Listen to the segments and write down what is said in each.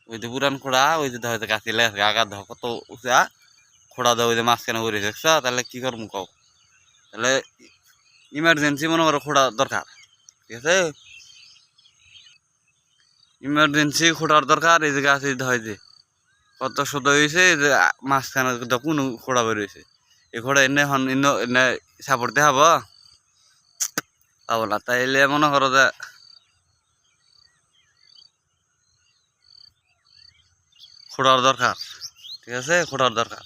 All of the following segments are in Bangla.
ওই যে পুরান খোড়া ওই যে হয়তো গাছি লেগে আগা ধ কত উঁচা খোড়া দাও ওই যে মাঝখানে করে দেখছ তাহলে কি করবো কও তাহলে ইমার্জেন্সি মনে করো খোড়া দরকার ঠিক আছে ইমার্জেন্সি খোড়ার দরকার এই যে গাছ হয় যে কত শত হয়েছে যে মাঝখানে কোনো খোড়া বেরিয়েছে এই খোড়া এনে হন এনে সাপোর্ট দেখাবো পাবো না তাইলে মনে করো যে খোড়ার দরকার ঠিক আছে খোড়ার দরকার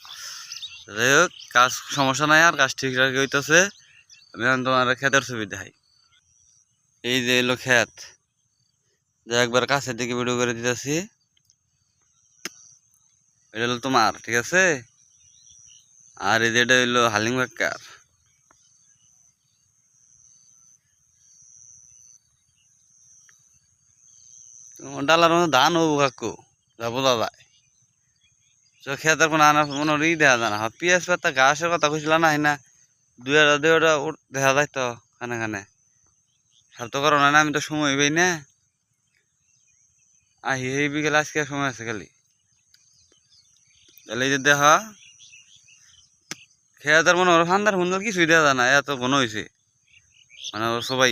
যাই হোক কাজ সমস্যা নাই আর কাজ ঠিক রাখি হইতেছে আমি এখন তোমার ক্ষেতের ছবি দেখাই এই যে এলো ক্ষেত যে একবার কাছের দিকে ভিডিও করে দিতেছি এটা হলো তোমার ঠিক আছে আর এই যে এটা হইলো হালিম কাকার ডালার মধ্যে ধান হবো কাকু যাবো দাদা খেতের কোনো আনা মনে ই দেখা যায় না পিঁয়াজ পাতা ঘাসের কথা কইছিল না না দুইটা দেখা যায় তো খানে খানে সব তো করো না আমি তো সময় পাই না আহি এই বিকেলে আজকে সময় আছে খালি তাহলে এই যে দেখা খেয়াতের মনে হয় ফান্দার সুন্দর কিছুই দেখা যায় না এত ঘন হয়েছে মানে ওর সবাই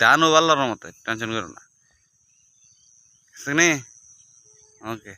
ধানও পারলার মতো টেনশন করো না ওকে